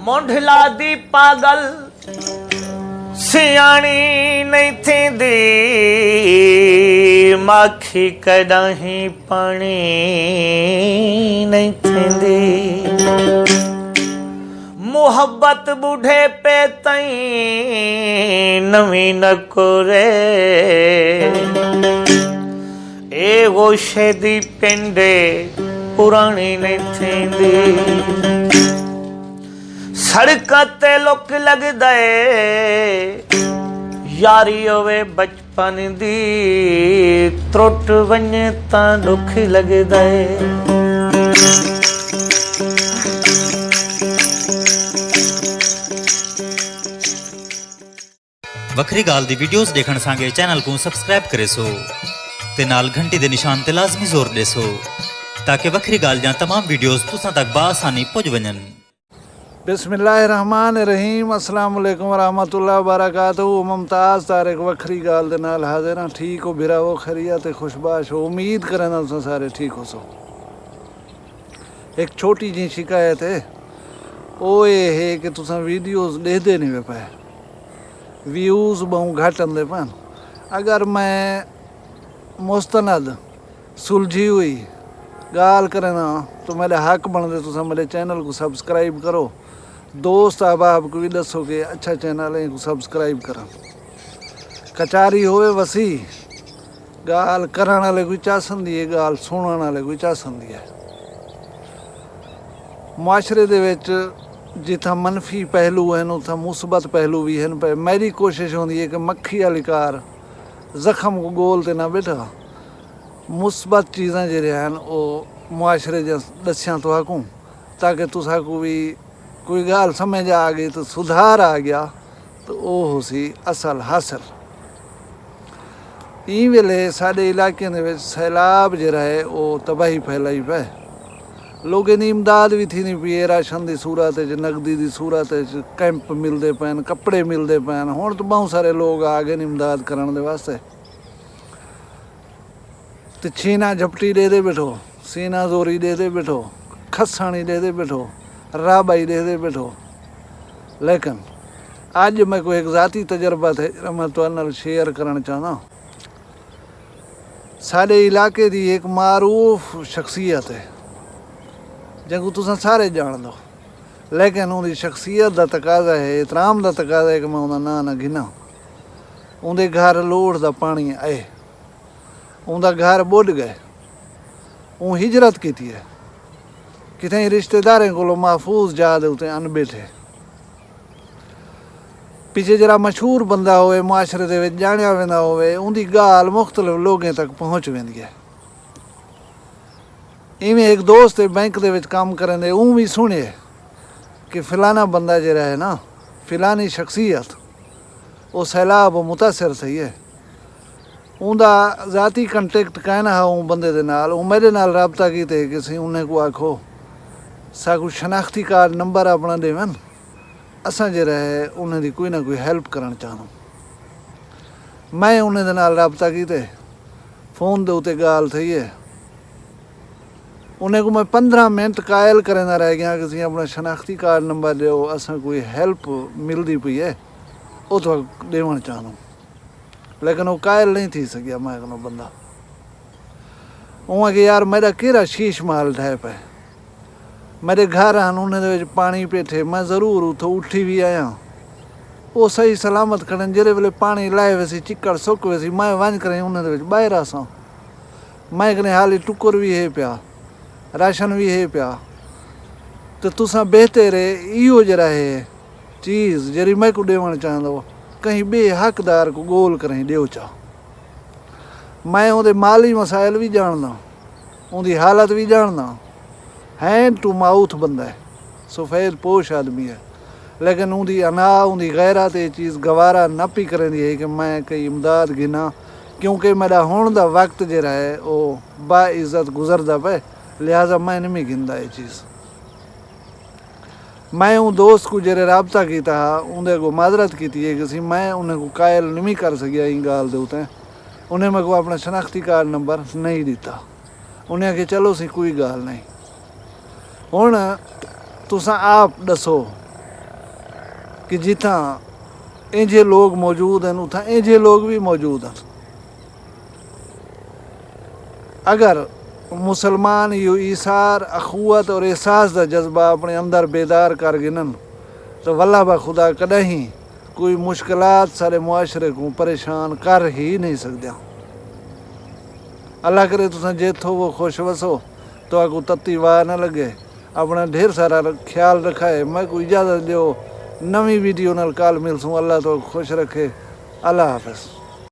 मोंढला दी पागल सियाणी नहीं थींदी माखी कॾहिं पाणी नहीं थींदी मोहब्बत बूढ़े पे तई नवी न कोरे ए वो शेदी पिंडे पुरानी नहीं थींदी सड़क ते लुक लगदे यारी होवे बचपन दी त्रुट वञे तां दुख लगदे वखरी गाल दी वीडियोस देखण सांगे चैनल को सब्सक्राइब करे सो ते नाल घंटी दे निशान ते लाजमी जोर दे सो ताकि वखरी गाल जा तमाम वीडियोस तुसां तक बासानी पहुंच वञन। बिस्मिल्लाहिर्रहमानिर्रहीम अस्सलाम वालेकुम रहमतुल्लाहि व बरकातहू। मुमताज़ तारिक वखरी गाल दे नाल हाजिर हां। ठीक हो बिरावो खैरियत ते खुशबाश हो। उम्मीद करना तुसां सारे ठीक हो सो। एक छोटी जी शिकायत है वो ये है कि तुसां वीडियोस देखदे नहीं वे पाए व्यूज़ बहु घट आंदे पान। अगर मैं मुस्तनद सुलझी हुई गाल करना तो मेरे हक बनते तुसां मेरे चैनल को सब्सक्राइब करो। दोस्त अहबाब को भी दसो कि अच्छा चैनल है को सब्सक्राइब कर। कचारी होवे वसी गाल करन वाले कोई चासंदी है गाल सुनन वाले कोई चासंदी है। मुआशरे दे विच जिथा मनफी पहलू हैं उथा मुस्बत पहलू भी हैं। पर मेरी कोशिश होंदी है कि मक्खी वाली कार जख्म को गोल ते ना बैठा मुस्बत चीज़ां जेह्ड़ियां हैं वो मुआशरे च दस्सियां तुहाकू ताकि तुसाकू भी कोई गाल समझ आ गई तो सुधार आ गया तो वो हो सी असल हासिल। ई वेले साडे इलाके दे विच सैलाब जिहड़ा है वो तबाही फैलाई पे लोगों की इमदाद भी थी नहीं पी राशन की सूरत नकदी की सूरत कैंप मिलते पैन कपड़े मिलते पैन। हुण तो बहुत सारे लोग आ गए इमदाद करने दे वास्ते तो छीना झपटी दे बैठो सीना जोरी दे बैठो खसानी दे बैठो राबाई दे बैठो। लेकिन अज मैं कोई एक ज़ाती तजर्बा थे मैं तुहाडे नाल शेयर करना चाहना। साडे इलाके की एक मारूफ शख्सियत है जिनको तुसां सारे जान दो लेकिन उनकी शख्सियत का तकाजा है एहतराम का तकाजा है कि मैं उनका नां ना गिना। उनके घर लोड़ का पानी आए उनका घर बुढ़ गए वो हिजरत की है कितें रिश्तेदारें को महफूज जा दे उते अन बैठे पिछे जरा मशहूर बंदा होवे मुआशरे दे विच जाणिया वेंदा होवे उनकी गाल मुख्तलिफ लोगों तक पहुँच वेंदी है। इवें एक दोस्त बैंक दे विच काम करन दे भी सुने कि फलाना बंदा जरा है ना फलानी शख्सियत वो सैलाब मुतासर सही है। उनका ज़ाती कंटेक्ट कहना है उन बंदे दे नाल वो मेरे नाल रबता कीते कि सी उन्हें को आखो साकू शनाख्ती कार्ड नंबर अपना देवन असां जरा है उन्हें दी कोई ना कोई हेल्प करना चाहूँ। मैं उन्हें दे नाल रबता कीते फोन दे उते गाल थी है उन्हें को मैं 15 मिनट कायल करना रह गया कि सी अपना शनाख्ती कार्ड नंबर दो असां कोई हेल्प मिलती पई है वो तो देवण चाहूँ। लेकिन वो कायल नहीं थी सकिया मैं को बंदा उहाँ कि यार मेरा केड़ा शीश महल ठह पे मेरे घर आन उन्हें पानी पेठे मैं जरूर उतो उठी भी आया वो सही सलामत खड़न जेरे वेले पानी लाए वैसी चिक्कड़ सुक वैसी मैं वंज करें उन्हें बाहर आसा मैं कने हाली टुकर भी है पिया राशन भी है पिया तो तुसां बेहतर इहो जरा है चीज़ जरी मैं को देवण चाहंदो कहीं बे हकदार को गोल करें देव चाह। मैं उनके माली मसाइल भी जानना उनकी हालत भी जानना हैंड टू माउथ बंदा है सफ़ेद पोश आदमी है लेकिन उनकी अना उनकी गैरत ये चीज़ गवारा न पी करें है कि मैं कई इमदाद गिना क्योंकि मेरा होने का वक्त जरा है वो बाइज़्ज़त गुजरता पे लिहाजा मैं नहीं गिनता ये चीज़। मैं उन दोस्त को जरे रबता किया उन्हें को माजरत की है कि मैं उन्हें को कायल नहीं कर सकिया इन गाल दे उते उन्हें मैं को अपना शनाख्ती कार्ड नंबर नहीं दिता उन्हें आखे चलो सी कोई गाल नहीं हुण तुसां आप दसो कि जिथा इंजे लोग मौजूद हैं उथा इंजे लोग भी मौजूद हैं। अगर मुसलमान यो ईसार अखुवत और एहसास का जज्बा अपने अंदर बेदार कर गिनन तो वल्ला बा खुदा कदहीं कोई मुश्किलात सारे मुआशरे को परेशान कर ही नहीं सकते। अल्लाह करे तुसा जेथो वो खुश वसो तो आगू तत्ती वाह न लगे। अपना ढेर सारा ख्याल रखा है। मैं कोई इजाज़त दो नवी वीडियो नाल काल मिलसूँ। अल्लाह तो खुश रखे। अल्लाह हाफ़िज़।